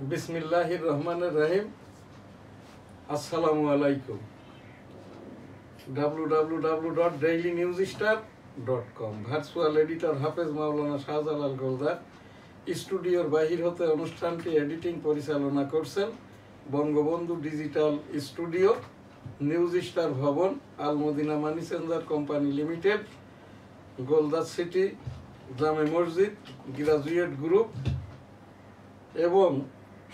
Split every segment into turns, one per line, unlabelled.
বিসমিল্লাহির রহমানির রহিম। আসসালামু আলাইকুম। www.dailynewsstar.com ভার্চুয়াল এডিটর হাফেজ মাওলানা শাহজালাল গোলদার স্টুডিওর বাহির হতে অনুষ্ঠানটি এডিটিং পরিচালনা করছেন Bangabandhu digital studio, news star ভবন, Al Madina money changer company limited, Goldar city, জামে মসজিদ, গ্রাজুয়েট গ্রুপ এবং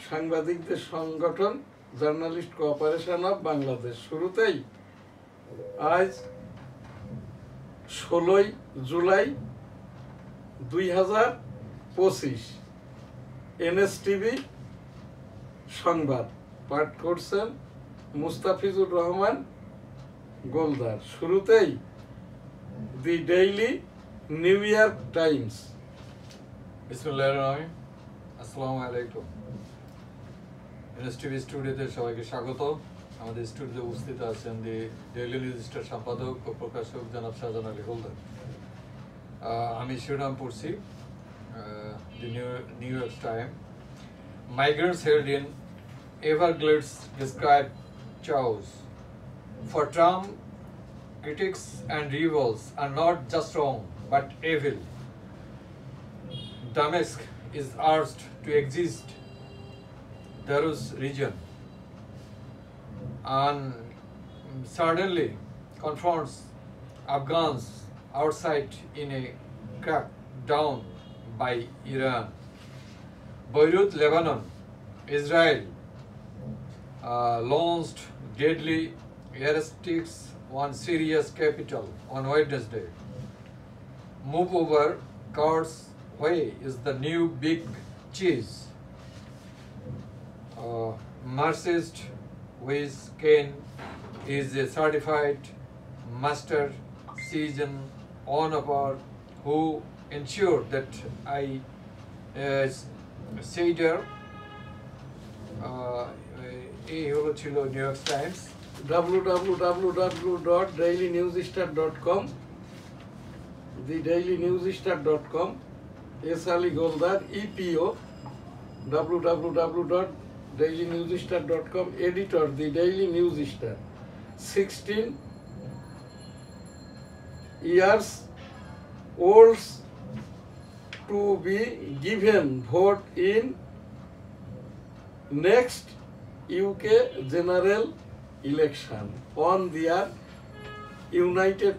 সাংবাদিকদের সংগঠন জার্নালিস্ট কোঅপারেশন অফ বাংলাদেশ। শুরুতেই আজ 16 জুলাই 2025 এনএসটিভি সংবাদ পাঠ করছেন মুস্তাফিজুর রহমান গোলদার। শুরুতেই দি ডেইলি নিউ ইয়র্ক টাইমস।
বিসমিল্লাহির রহমানির রহিম। আসসালামু আলাইকুম। এনএসটিভি স্টুডিওতে সবাইকে স্বাগত। আমাদের স্টুডিওতে উপস্থিত আছেন দি ডেইলি নিউজ স্টার সম্পাদক ও প্রকাশক জনাব শাহজাহান আলী গোলদার। আমি শিরোনাম পড়ছি। দি new York time, migrants held in Everglades describe chaos. For Trump, critics and rivals are not just wrong but evil. Damascus is urged to exit Darus region and suddenly confronts Afghans outside in a crackdown by Iran. Beirut, Lebanon, Israel launched deadly airstrikes on Syria's capital on Wednesday. Move over Kurds' way is the new big cheese. Marxist Wiz Kane is a certified master season owner who ensured that Seder এই হলো ছিল new York Times.
www.dailynewsstar.com thedailynewsstar.com S Ali Goldar ইপিও। www.dailynewsstar.com editor the daily news star 16 years old to be given vote in next UK general election on their United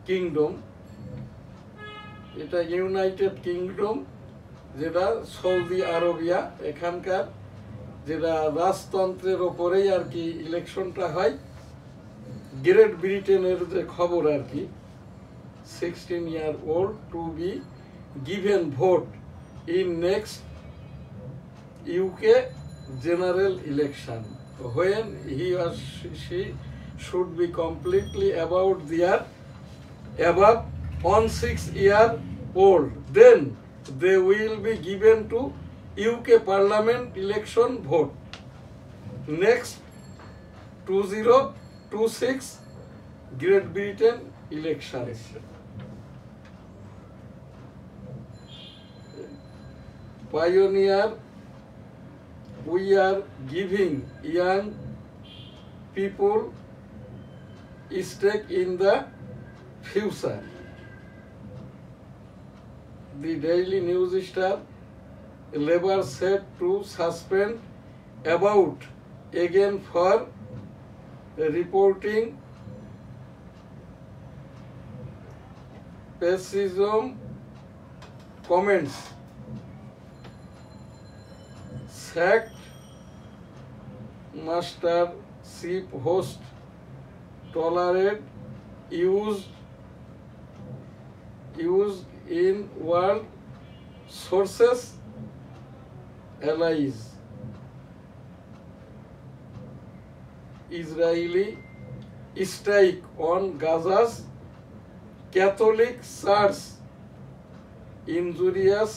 Kingdom। এটা United kingdom, যেটা Saudi Arabia, এখানকার যেটা রাজতন্ত্রের ওপরেই আর কি ইলেকশনটা হয়। Great ব্রিটেনের যে খবর আর কি, 16 year old to be given vote in next UK general election when he or she should be completely above 6 year old, then they will be given to UK Parliament election vote next 2026 Great Britain election. Pioneer, we are giving young people a stake in the future. The Daily News Star, Labour said to suspend about again for reporting fascism comments. Sacked master chief host tolerate used in world sources allies. Israeli strike on Gaza's Catholic Church, injurious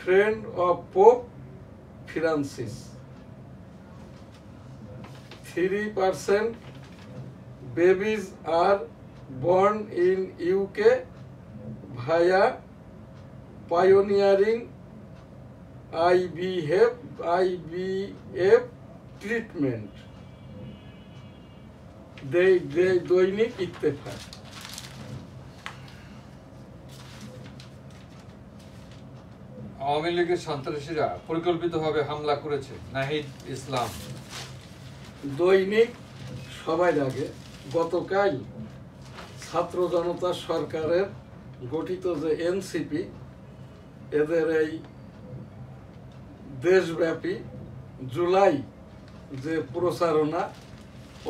friend of Pope Francis. 3% babies are born in UK via pioneering IBF treatment, দৈনিক ইত্তেফাক।
আওয়ামী লীগের সন্ত্রাসীরা পরিকল্পিতভাবে হামলা করেছে, নাহিদ ইসলাম।
দৈনিক সবাই আগে গতকাল ছাত্র জনতা সরকারের গঠিত যে এনসিপি, এদের এই দেশব্যাপী জুলাই যে প্রচারণা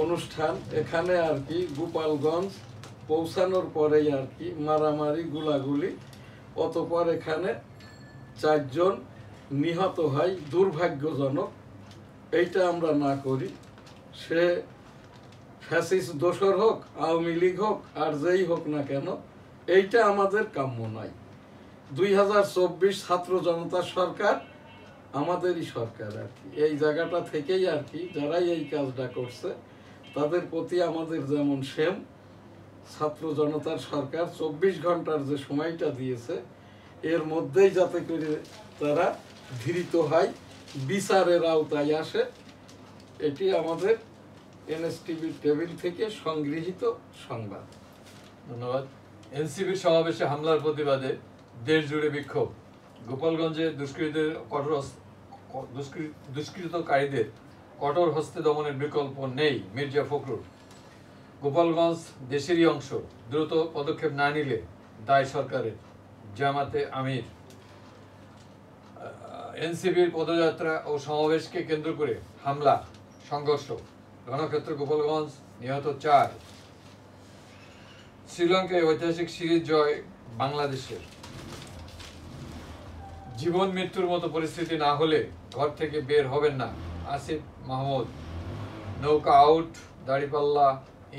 অনুষ্ঠান, এখানে আর কি গোপালগঞ্জ পৌঁছানোর পরেই আর কি মারামারি গুলাগুলি, অতঃপর এখানে 4 জন নিহত হয়। দুর্ভাগ্যজনক। এইটা আমরা না করি, সে ফ্যাসিস্ট দোসর হোক, আওয়ামী লীগ হোক, আর যেই হোক না কেন, এইটা আমাদের কাম্য নয়। 2024 ছাত্র জনতা সরকার আমাদেরই সরকার আর কি। এই জায়গাটা থেকেই আর কি যারাই এই কাজটা করছে তাদের প্রতি আমাদের যেমন সেম, ছাত্র জনতার সরকার 24 ঘন্টার যে সময়টা দিয়েছে এর মধ্যেই যাতে করে তারা ধৃত হয়, বিচারের আওতায় আসে, এটি আমাদের এনএসটিভি টেবিল থেকে সংগৃহীত সংবাদ।
ধন্যবাদ। এনসিপির সমাবেশে হামলার প্রতিবাদে দেশ জুড়ে বিক্ষোভ। গোপালগঞ্জে দুষ্কৃতকারীদের কঠোর হস্তে দমনের বিকল্প নেই, মির্জা ফখরুল। গোপালগঞ্জ দেশেরই অংশ, দ্রুত পদক্ষেপ না নিলে দায় সরকারের, জামাতে আমির। এনসিপির পদযাত্রা ও সমাবেশকে কেন্দ্র করে হামলা, সংঘর্ষ, রণক্ষেত্র গোপালগঞ্জ, নিহত 4। শ্রীলঙ্কায় ঐতিহাসিক সিরিজ জয় বাংলাদেশের। জীবন মৃত্যুর মতো পরিস্থিতি না হলে ঘর থেকে বের হবেন না, আসিফ মাহমুদ। নৌকা আউট, দাড়িপাল্লা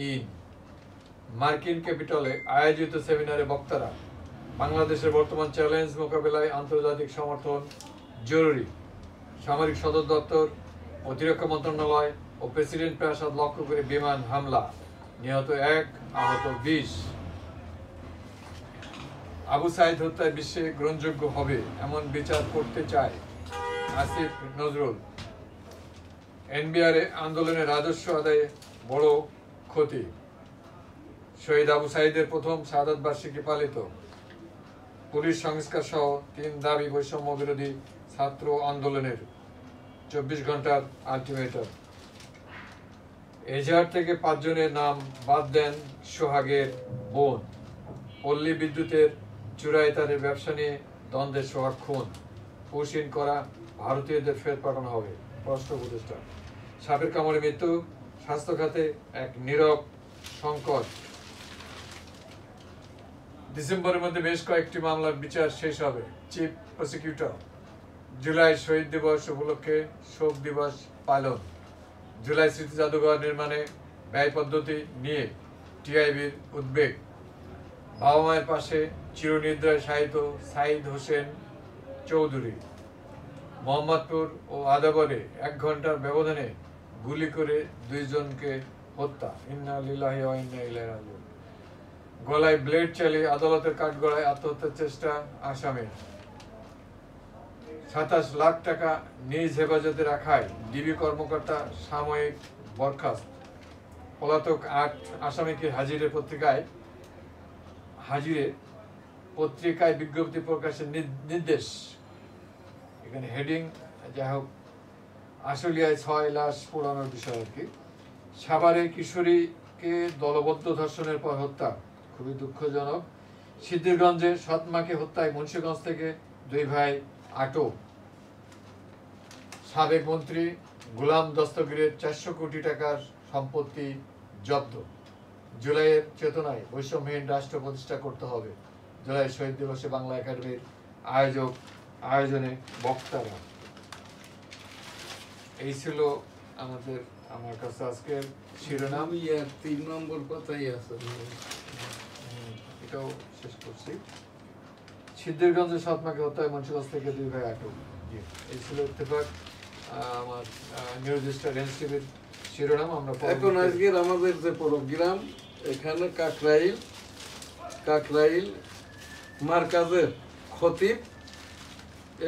ইন। মার্কিন ক্যাপিটালে আয়োজিত সেমিনারে বক্তারা, বাংলাদেশের বর্তমান চ্যালেঞ্জ মোকাবেলায় আন্তর্জাতিক সমর্থন জরুরি। সামরিক সদর দপ্তর, প্রতিরক্ষা মন্ত্রণালয় ও প্রেসিডেন্ট প্রাসাদ লক্ষ্য করে বিমান হামলা, নিহত 1, আহত 20। আবু সাইদ হত্যায় বিশ্বে গ্রহণযোগ্য হবে এমন বিচার করতে চায় আসিফ নজরুল। এনবিআর আন্দোলনে রাজস্ব আদায়ে বড় ক্ষতি। শহীদ আবু সাইদের প্রথম শাহাদাত বার্ষিকী পালিত। পুলিশ সংস্কার সহ 3 দাবি বৈষম্য বিরোধী ছাত্র আন্দোলনের, 24 ঘন্টার আলটিমেটাম। এজাহার থেকে 5 জনের নাম বাদ দেন সোহাগের বোন। পল্লী বিদ্যুতের চূড়ায় তাদের ব্যবসা নিয়ে দ্বন্দ্বের সোহাগ খুন। পুশিন করা ভারতীয়দের ফেরত পাঠানো হবে, পররাষ্ট্র উপদেষ্টা। সাপের কামড়ে মৃত্যু, স্বাস্থ্য খাতে এক নীরব সংকট। ডিসেম্বরের মধ্যে বেশ কয়েকটি মামলার বিচার শেষ হবে, চিফ প্রসিকিউটর। জুলাই শহীদ দিবস উপলক্ষে শোক দিবস পালন। জুলাই স্মৃতি জাদুঘর নির্মাণে ব্যয় পদ্ধতি নিয়ে টিআইবির উদ্বেগ। বাবা মায়ের পাশে চিরনিদ্রায় শায়িত সাইদ হোসেন চৌধুরী। মোহাম্মদপুর ও আদাবরে 1 ঘন্টার ব্যবধানে গুলি করে 2 জনকে হত্যা, ইন্না লিল্লাহি ওয়া ইন্না ইলাইহি রাজিউন। গলায় ব্লেড চালিয়ে আদালতের কাঠগড়ায় আত্মহত্যার চেষ্টা আসামির। 27 লাখ টাকা নিজ হেফাজতে রাখায় ডিবি কর্মকর্তা সাময়িক বরখাস্ত। পলাতক 8 আসামিকে হাজিরে পত্রিকায় বিজ্ঞপ্তি প্রকাশের নির্দেশ। এখানে হেডিং, যাই হোক, আশুলিয়ায় 6 লাশ পোড়ানোর বিষয় আর কি। সাভারে কিশোরীকে দলবদ্ধ ধর্ষণের পর হত্যা, খুবই দুঃখজনক। সিদ্ধিরগঞ্জে সৎমাকে হত্যায় মুন্সিগঞ্জ থেকে 2 ভাই আটক। সাবেক মন্ত্রী গোলাম দস্তগীরের 400 কোটি টাকার সম্পত্তি জব্দ। জুলাইয়ের চেতনায় বৈষম্যহীন রাষ্ট্র প্রতিষ্ঠা করতে হবে। জুলাই শহীদ দিবসে বাংলা একাডেমির আয়োজনে বক্তারা। এই ছিল আমার কাছে আজকের শিরোনাম।
3 নম্বর কথাই আছে,
এটাও শেষ করছি। সিদ্ধিরগঞ্জে সৎমাকে হত্যায় মুন্সিগঞ্জ থেকে 2 ভাই আটক। এই ছিল ইত্তেফাক, আমার নিউজ স্টার এনসিপির শিরোনাম। আমরা
এখন আজকের আমাদের যে প্রোগ্রাম, এখানে কাকরাইল মার্কাজের খতিব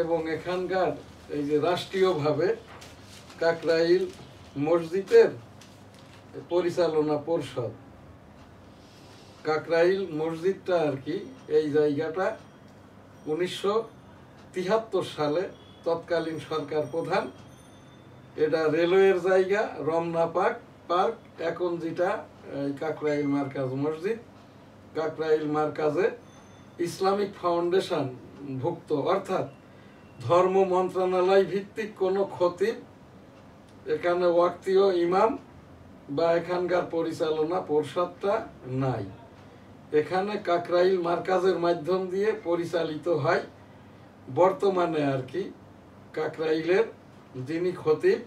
এবং এখানকার এই যে রাষ্ট্রীয়ভাবে কাকরাইল মসজিদের পরিচালনা পরিষদ, কাকরাইল মসজিদটা আর কি, এই জায়গাটা 1973 সালে তৎকালীন সরকার প্রধান, এটা রেলওয়ের জায়গা, রমনা পার্ক, এখন যেটা কাকরাইল মার্কাজ মসজিদ, কাকরাইল মার্কাজে ইসলামিক ফাউন্ডেশন ভুক্ত, অর্থাৎ ধর্ম মন্ত্রণালয় ভিত্তিক কোনো খতিব, এখানে ওয়াক্তীয় ইমাম বা এখানকার পরিচালনা পরিষদটা নাই। এখানে কাকরাইল মার্কাজের মাধ্যম দিয়ে পরিচালিত হয়। বর্তমানে আর কি কাকরাইলের যিনি খতিব,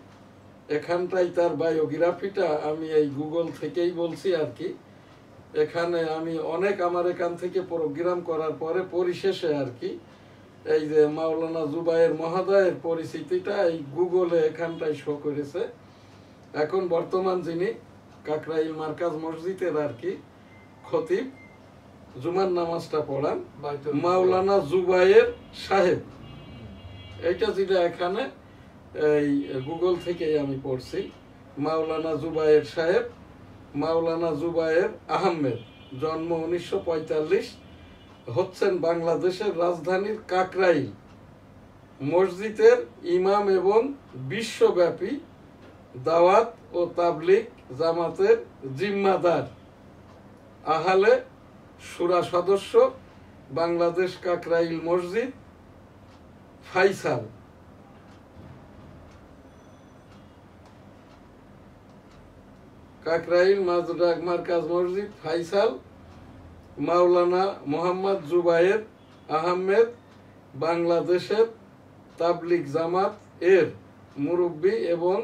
এখানটাই তার বায়োগ্রাফিটা আমি এই গুগল থেকেই বলছি আর কি। এখানে আমি অনেক আমার এখান থেকে প্রোগ্রাম করার পরে পরিশেষে আর কি এই যে মাওলানা জুবায়ের মহোদয়ের পরিচিতিটা এই গুগলে এখানটায় শো করেছে। এখন বর্তমান যিনি কাকরাইল মার্কাজ মসজিদের আর কি খতিব, জুমার নামাজটা পড়ান মাওলানা জুবায়ের সাহেব, এইটা যেটা এখানে এই গুগল থেকেই আমি পড়ছি। মাওলানা জুবায়ের সাহেব, মাওলানা জুবায়ের আহমেদ, জন্ম 1945, হচ্ছেন বাংলাদেশের রাজধানীর কাকরাইল মসজিদের ইমাম এবং বিশ্বব্যাপী দাওয়াত ও তাবলিগ জামাতের জিম্মাদার, আহলে শুরা সদস্য, বাংলাদেশ কাকরাইল মসজিদ, ফাইসাল। কাকরাইল মার্কাজ মসজিদ, ফাইসাল, মাওলানা মোহাম্মদ জুবায়ের আহমেদ, বাংলাদেশের তাবলিগ জামাত এর মুরব্বী এবং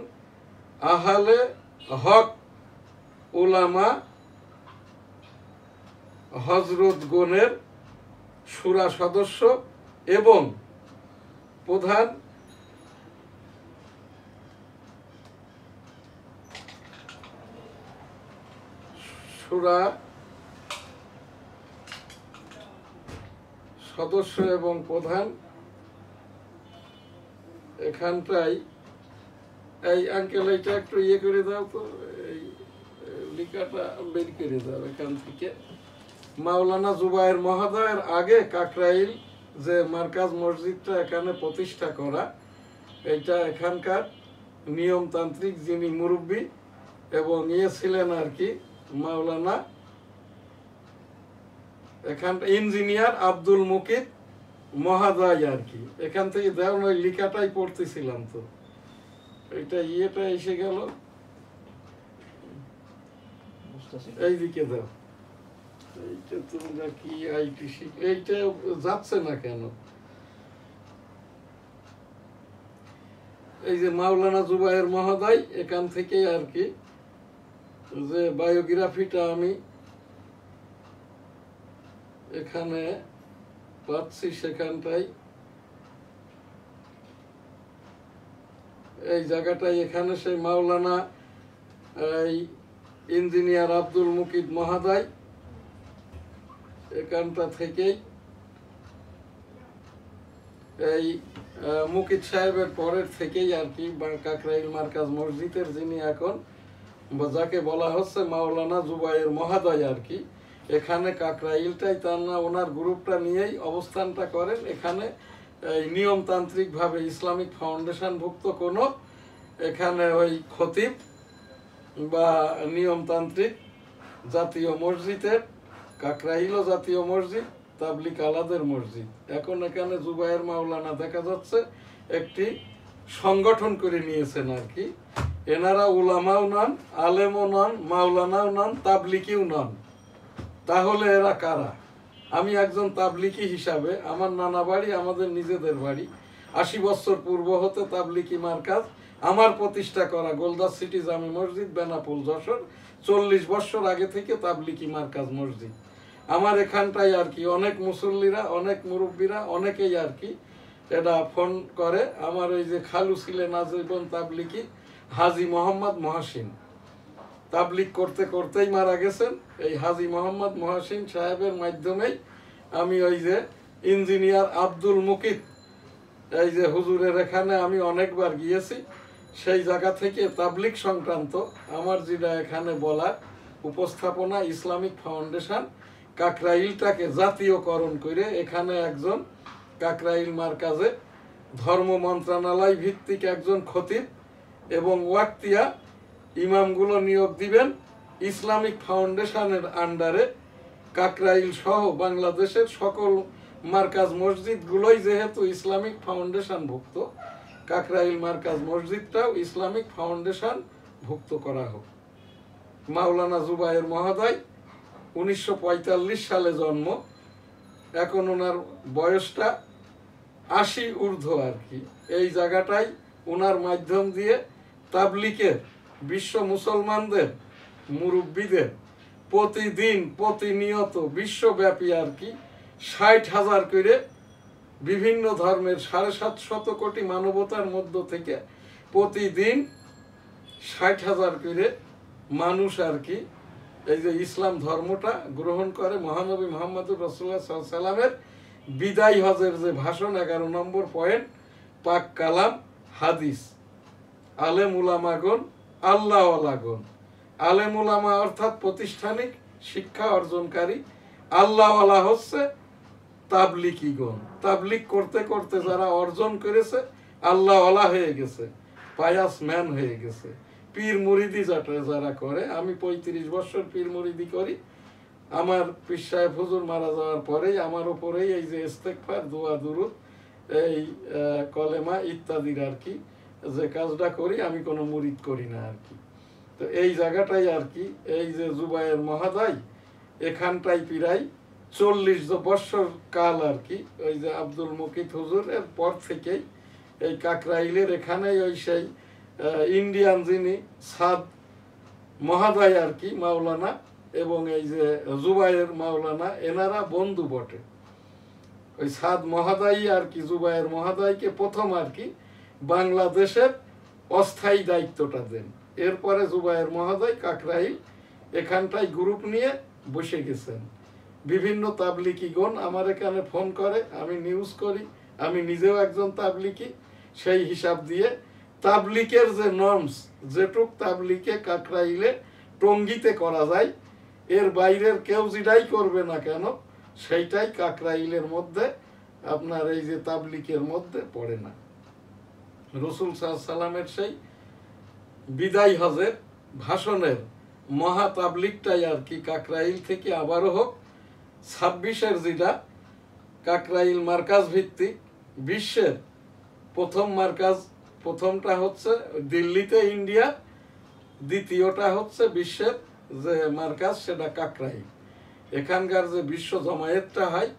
আহলে হক উলামা হযরতগণের শুরা সদস্য এবং প্রধান শুরা সদস্য এবং প্রধান। এখানটাই এই আঙ্কেল এইটা একটু ইয়ে করে দাও তো, এই লিখাটা বের করে দাও এখান থেকে। মাওলানা জুবায়ের মহোদয়ের আগে কাকরাইল যে মার্কাজ মসজিদটা এখানে প্রতিষ্ঠা করা, এইটা এখানকার নিয়মতান্ত্রিক যিনি মুরব্বী এবং ইয়ে ছিলেন আর কি মাওলানা, এখানটা ইঞ্জিনিয়ার আব্দুল মুকিত মহাদয় আর কি। এখান থেকে দেখুন ওই লিখাটাই পড়তেছিলাম তো, এটা ইয়েটা এসে গেল এইদিকে দাও। এইটা তোমরা কি আইটিসি, এইটা যাচ্ছে না কেন? এই যে মাওলানা জুবায়ের মহোদয়, এখান থেকে আর কি যে বায়োগ্রাফিটা আমি এখানে পাচ্ছি, সেখানটাই এই জায়গাটাই এখানে সেই মাওলানা এই ইঞ্জিনিয়ার আব্দুল মুকিত মহোদয়, এখানটা থেকেই এই মুকিত সাহেবের পরের থেকেই আর কি কাকরাইল মার্কাজ মসজিদের যিনি এখন যাকে বলা হচ্ছে মাওলানা জুবায়ের মহোদয় আর কি, এখানে কাকরাইলটাই তার না ওনার গ্রুপটা নিয়েই অবস্থানটা করেন। এখানে এই নিয়মতান্ত্রিক ভাবে ইসলামিক ফাউন্ডেশন ভুক্ত কোনো এখানে ওই খতিব বা নিয়মতান্ত্রিক জাতীয় মসজিদের, কাকরাইলও জাতীয় মসজিদ, তাবলিগ আলাদের মসজিদ। এখন এখানে জুবায়ের মাওলানা দেখা যাচ্ছে একটি সংগঠন করে নিয়েছেন আর কি। এনারা উলামাও নন, আলেমও নন, মাওলানাও নন, তাবলিগীও নন। তাহলে এরা কারা? আমি একজন তাবলিগী হিসাবে, আমার নানা বাড়ি, আমাদের নিজেদের বাড়ি, 80 বছর পূর্ব হতে তাবলিগী মার্কাজ আমার প্রতিষ্ঠা করা গোলদাস সিটি জামে মসজিদ, বেনাপোল, যশোর, 40 বছর আগে থেকে তাবলিগী মার্কাজ মসজিদ। আমার এখানটাই আর কি অনেক মুসল্লিরা, অনেক মুরব্বীরা, অনেকেই আর কি এটা ফোন করে। আমার ওই যে খালু ছিলেন আজীবন তাবলিগী, হাজী মোহাম্মদ মহাসিন, তাবলিগ করতে করতেই মারা গেছেন। এই হাজী মোহাম্মদ মহাসিন সাহেবের মাধ্যমেই আমি ওই যে ইঞ্জিনিয়ার আব্দুল মুকিত এই যে হুজুরের এখানে আমি অনেকবার গিয়েছি, সেই জায়গা থেকে তাবলিগ সংক্রান্ত আমার যেটা এখানে বলার উপস্থাপনা, ইসলামিক ফাউন্ডেশন কাকরাইলটাকে জাতীয়করণ করে এখানে একজন কাকরাইল মার্কাজে ধর্ম মন্ত্রণালয় ভিত্তিক একজন খতিব এবং ওয়াক্তিয়া ইমামগুলো নিয়োগ দিবেন। ইসলামিক ফাউন্ডেশনের আন্ডারে কাকরাইল সহ বাংলাদেশের সকল মার্কাজ মসজিদগুলোই যেহেতু ইসলামিক ফাউন্ডেশন ভুক্ত, কাকরাইল মার্কাজ মসজিদটাও ইসলামিক ফাউন্ডেশন ভুক্ত করা হোক। মাওলানা জুবায়ের মহোদয় 1945 সালে জন্ম, এখন ওনার বয়সটা 80 ঊর্ধ্ব আর কি। এই জায়গাটাই ওনার মাধ্যম দিয়ে তাবলিগের বিশ্ব মুসলমানদের মুরব্বীদের প্রতিদিন প্রতিনিয়ত বিশ্বব্যাপী আর কি 60,000 করে বিভিন্ন ধর্মের 750 কোটি মানবতার মধ্য থেকে প্রতিদিন 60,000 করে মানুষ আর কি এই যে ইসলাম ধর্মটা গ্রহণ করে। মহানবী মুহাম্মদুর রাসূলুল্লাহ সাল্লাল্লাহু আলাইহি ওয়াসাল্লামের বিদায় হজের যে ভাষণ 11 নম্বর পয়েন্ট, পাক কালাম হাদিস, আলেম উলামাগণ আল্লাহওয়ালাগণ। আলেম উলামা অর্থাৎ প্রতিষ্ঠানিক শিক্ষা অর্জনকারী, আল্লাহওয়ালা হচ্ছে তাবলিগীগণ। তাবলিগ করতে করতে যারা অর্জন করেছে আল্লাহওয়ালা হয়ে গেছে, পায়াস ম্যান হয়ে গেছে। পীর মুরিদি যারা করে, আমি 35 বছর পীর মুরিদি করি। আমার পীর সাহেব হুজুর মারা যাওয়ার পরেই আমার উপরেই এই যে ইস্তেগফার, দোয়া দুরুদ, এই কলেমা ইত্যাদির আর কি যে কাজটা করি, আমি কোনো মুরিদ করি না আর কি। তো এই জায়গাটাই আর কি এই যে জুবায়ের মহোদয় এখানটাই প্রায় 40 বছর কাল আর কি ওই যে আব্দুল মুকিত হুজুরের পর থেকেই এই কাকরাইলের এখানেই ওই সেই ইন্ডিয়ান যিনি সাদ মহোদয় আর কি মাওলানা এবং এই যে জুবায়ের মাওলানা, এনারা বন্ধু বটে। ওই সাদ মহোদয় আর কি জুবায়ের মহোদয়কে প্রথম আর কি বাংলাদেশের অস্থায়ী দায়িত্বটা দেন। এরপরে জুবায়ের মহোদয় কাকরাইল এখানটায় গ্রুপ নিয়ে বসে গেছেন। বিভিন্ন তাবলিগীগণ আমার এখানে ফোন করে, আমি নিউজ করি, আমি নিজেও একজন তাবলিগী। সেই হিসাব দিয়ে তাবলিগের যে নর্মস, যেটুক তাবলিগে কাকরাইলে টঙ্গিতে করা যায়, এর বাইরের কেউ যেটাই করবে না কেন সেইটাই কাকরাইলের মধ্যে আপনার এই যে তাবলিগের মধ্যে পড়ে না। রাসূল সাল্লাল্লাহু আলাইহি ওয়াসাল্লামের সেই বিদায় হজের ভাষণের মহা তাবলিগটাই আর কি কাকরাইল থেকে আবারও হোক। 26-এর যেটা কাকরাইল মার্কাজ ভিত্তিক বিশ্বের প্রথম মার্কাজ, প্রথমটা হচ্ছে দিল্লিতে ইন্ডিয়া, দ্বিতীয়টা হচ্ছে বিশ্বের যে মার্কাজ সেটা কাকরাইল। এখানকার যে বিশ্ব জমায়েতটা হয়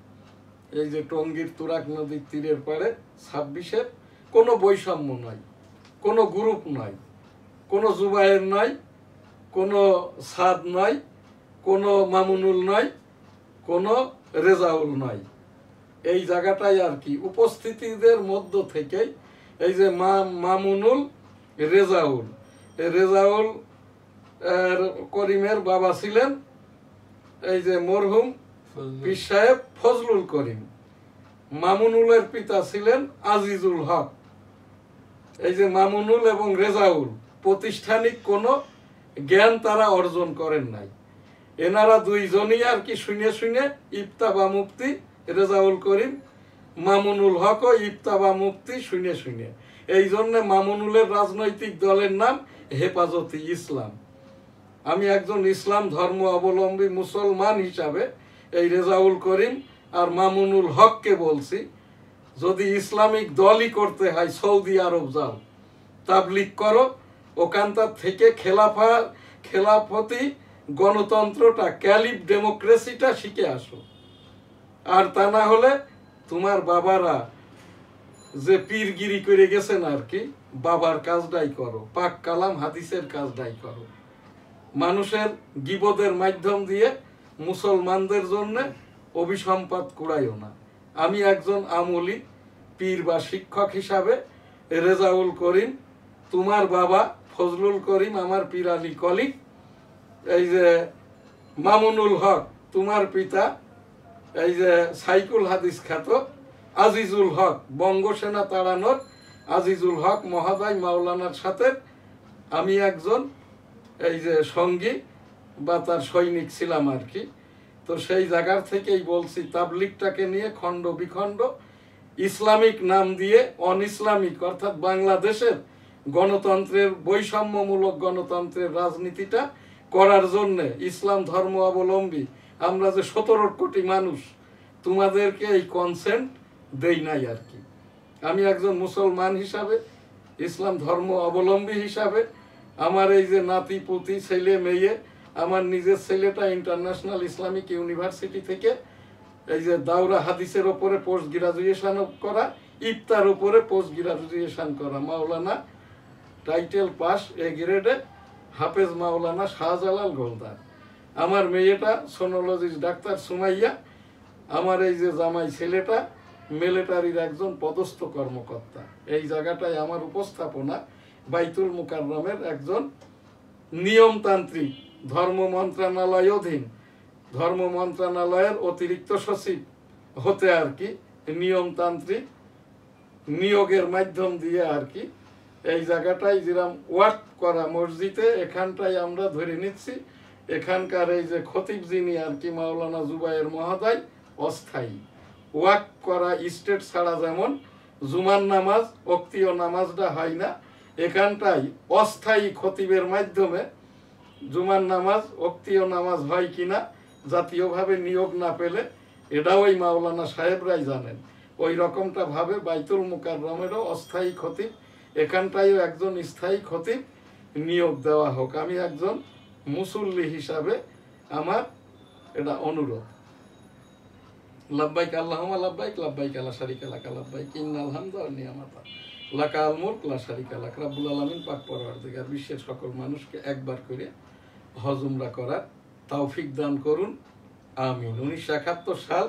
এই যে টঙ্গীর তুরাগ নদীর তীরের পাড়ে 26-এর কোনো বৈষম্য নয়, কোনো গ্রুপ নয়, কোনো জুবায়ের নয়, কোনো সাদ নয়, কোনো মামুনুল নয়, কোনো রেজাউল নয়। এই জায়গাটাই আর কি উপস্থিতিদের মধ্য থেকেই এই যে মামুনুল রেজাউল, রেজাউল করিমের বাবা ছিলেন এই যে মরহুম পীর সাহেব ফজলুল করিম, মামুনুলের পিতা ছিলেন আজিজুল হক। এই যে মামুনুল এবং রেজাউল প্রতিষ্ঠানিক কোনো জ্ঞান তারা অর্জন করেন নাই। এনারা দুইজনই আর কি শুনে শুনে ইফতাবা মুফতি রেজাউল করিম, মামুনুল হকও ইফতাবা মুফতি শুনে শুনে। এই জন্য মামুনুলের রাজনৈতিক দলের নাম হেফাজতে ইসলাম। আমি একজন ইসলাম ধর্ম অবলম্বী মুসলমান হিসাবে এই রেজাউল করিম আর মামুনুল হককে বলছি, যদি ইসলামিক দলই করতে হয় সৌদি আরব যাও, তাবলিগ করো, ওখানটার থেকে খেলাফতি গণতন্ত্রটা, ক্যালিফ ডেমোক্রেসিটা শিখে আসো। আর তা না হলে তোমার বাবারা যে পীরগিরি করে গেছেন আর কি, বাবার কাজটাই করো, পাক কালাম হাদিসের কাজটাই করো। মানুষের গীবতের মাধ্যম দিয়ে মুসলমানদের জন্য অভিসম্পাদ কুড়াইও না। আমি একজন আমলি পীর বা শিক্ষক হিসাবে রেজাউল করিম, তোমার বাবা ফজলুল করিম আমার পীর আলী কলিক, এই যে মামুনুল হক তোমার পিতা এই যে সাইকুল হাদিস খ্যাত, আজিজুল হক, বঙ্গসেনা তাড়ানোর আজিজুল হক মহোদয় মাওলানার সাথে আমি একজন এই যে সঙ্গী বা তার সৈনিক ছিলাম আর কি। তো সেই জায়গার থেকেই বলছি তাবলিগটাকে নিয়ে খণ্ড বিখণ্ড ইসলামিক নাম দিয়ে অন ইসলামিক অর্থাৎ বাংলাদেশের গণতন্ত্রের বৈষম্যমূলক গণতন্ত্রের রাজনীতিটা করার জন্যে ইসলাম ধর্ম অবলম্বী আমরা যে 17 কোটি মানুষ তোমাদেরকে এই কনসেন্ট দেই নাই আর কি। আমি একজন মুসলমান হিসাবে, ইসলাম ধর্ম অবলম্বী হিসাবে আমার এই যে নাতি পুতি ছেলে মেয়ে, আমার নিজের ছেলেটা ইন্টারন্যাশনাল ইসলামিক ইউনিভার্সিটি থেকে এই যে দাওরা হাদিসের ওপরে পোস্ট গ্রাজুয়েশন করা, ইফতার উপরে পোস্ট গ্রাজুয়েশন করা, মাওলানা টাইটেল পাস এ গ্রেডে হাফেজ মাওলানা শাহজালাল গোলদার। আমার মেয়েটা সোনোলজিস্ট ডাক্তার সুমাইয়া। আমার এই যে জামাই ছেলেটা মিলিটারির একজন পদস্থ কর্মকর্তা। এই জায়গাটায় আমার উপস্থাপনা বাইতুল মুকাররমের একজন নিয়মতান্ত্রিক, ধর্ম মন্ত্রণালয় অধীন, ধর্ম মন্ত্রণালয়ের অতিরিক্ত সচিব হতে আর কি নিয়মতান্ত্রিক নিয়োগের মাধ্যম দিয়ে আর কি এই জায়গাটায় যেরকম ওয়াক করা মসজিদে এখানটায় আমরা ধরে নিচ্ছি এখানকার এই যে খতিব যিনি আর কি মাওলানা জুবায়ের মহোদয় অস্থায়ী। ওয়াক করা স্টেট ছাড়া যেমন জুমার নামাজ অক্তীয় নামাজটা হয় না, এখানটায় অস্থায়ী খতিবের মাধ্যমে জুমার নামাজ অক্তীয় নামাজ হয় কিনা জাতীয়ভাবে নিয়োগ না পেলে এটাও ওই মাওলানা সাহেবরাই জানেন। ওই রকমটা ভাবে বাইতুল মুকাররমেরও অস্থায়ী খতিব, এখানটায়ও একজন স্থায়ী খতিব নিয়োগ দেওয়া হোক। আমি একজন মুসল্লি হিসাবে আমার এটা অনুরোধ। লাব্বাইক আল্লাহুম্মা লাব্বাইক, লাব্বাইক লা শারীকা লাক, লাব্বাইক ইন্নাল হামদা ওয়ান নি'মাতা লাকাল মুলক লা শারীকা লাক। রব্বুল আলামিন পাক পরওয়ারদিগার বিশ্বের সকল মানুষকে একবার করে হজ উমরা করার তৌফিক দান করুন, আমিন। 1971 সাল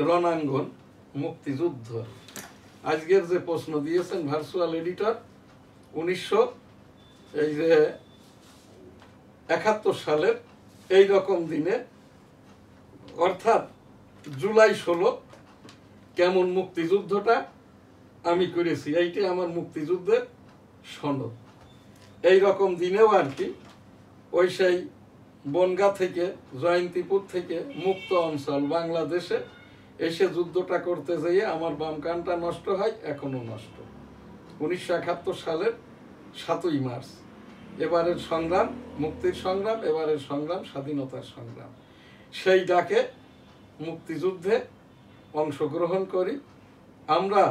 রণাঙ্গন মুক্তিযুদ্ধ। আজকের যে প্রশ্ন দিয়েছেন ভার্চুয়াল এডিটর, 1971 সালের এই রকম দিনে অর্থাৎ জুলাই 16 কেমন মুক্তিযুদ্ধটা আমি করেছি, এইটা আমার মুক্তিযুদ্ধের সনদ। এই রকম দিনেও আর কি ওই সেই বনগা থেকে জয়ন্তীপুর থেকে মুক্ত অঞ্চল বাংলাদেশে এসে যুদ্ধটা করতে যেয়ে আমার বাম কানটা নষ্ট হয়, এখনো নষ্ট। 1971 সালের 7ই মার্চ এবারের সংগ্রাম মুক্তির সংগ্রাম, এবারের সংগ্রাম স্বাধীনতার সংগ্রাম। সেই ডাকে মুক্তিযুদ্ধে অংশগ্রহণ করি। আমরা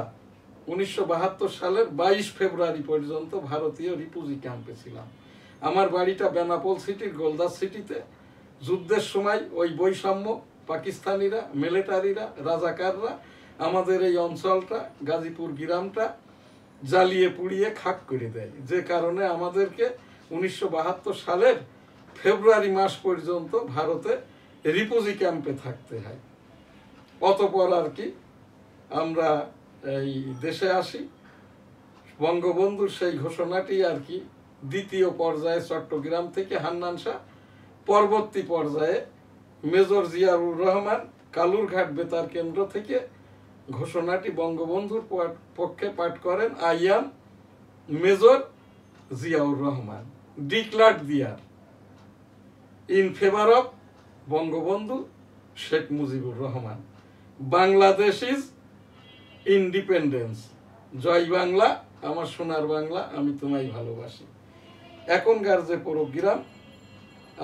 1972 সালের 22 ফেব্রুয়ারি পর্যন্ত ভারতীয় রিফিউজি ক্যাম্পে ছিলাম। আমার বাড়িটা বেনাপোল সিটির গোলদাস সিটিতে। যুদ্ধের সময় ওই বৈষম্য পাকিস্তানিরা, মিলিটারিরা, রাজাকাররা আমাদের এই অঞ্চলটা গাজীপুর গ্রামটা জ্বালিয়ে পুড়িয়ে খাক করে দেয়, যে কারণে আমাদেরকে 1972 সালের ফেব্রুয়ারি মাস পর্যন্ত ভারতে রিফিউজি ক্যাম্পে থাকতে হয়। অতঃপর আর কি আমরা এই দেশে আসি। বঙ্গবন্ধুর সেই ঘোষণাটি আর কি দ্বিতীয় পর্যায়ে চট্টগ্রাম থেকে হান্নান শাহ, পরবর্তী পর্যায়ে মেজর জিয়াউর রহমান কালুরঘাট বেতার কেন্দ্র থেকে ঘোষণাটি বঙ্গবন্ধুর পক্ষে পাঠ করেন I am major Ziaur Rahman, declared there in favour of Bangabandhu Sheikh Mujibur Rahman, Bangladesh is independence, জয় বাংলা, আমার সোনার বাংলা, আমি তোমায় ভালোবাসি। এখনকার যে প্রোগ্রাম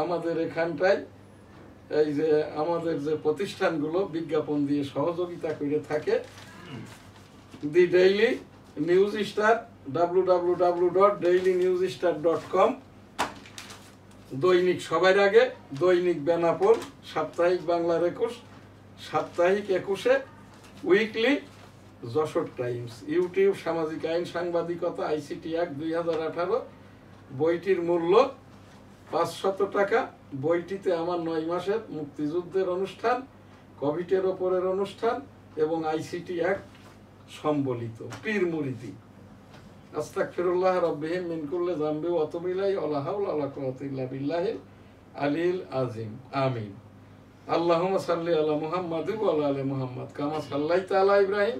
আমাদের এখানটায় এই যে আমাদের যে প্রতিষ্ঠানগুলো বিজ্ঞাপন দিয়ে সহযোগিতা করে থাকে, দি ডেইলি নিউজ স্টার www.dailynewsstar.com, দৈনিক সবার আগে, দৈনিক বেনাপোল, সাপ্তাহিক বাংলার 21, সাপ্তাহিক 21-এ, উইকলি যশোর টাইমস, ইউটিউব সামাজিক আইন সাংবাদিকতা আইসিটি অ্যাক্ট 2018, বইটির মূল্য 500 টাকা। বইটিতে আমার 9 মাসের মুক্তিযুদ্ধের অনুষ্ঠান, কোভিডের ওপরের অনুষ্ঠান এবং আইসিটি অ্যাক্ট সম্বলিত। পীর মুরিদি আস্তাগফিরুল্লাহ রাব্বিহিম মিন কুল্লি যামবি ওয়া আতুবু ইলাইহি ওয়া হাওলা ওয়া লা কুওয়াতা ইল্লা বিল্লাহিল আলিয়্যিল আযীম, আমিন। আল্লাহুম্মা সাল্লি আলা মুহাম্মাদ ওয়া আলা আলি মুহাম্মাদ কামা সাল্লাইতা আলা ইব্রাহিম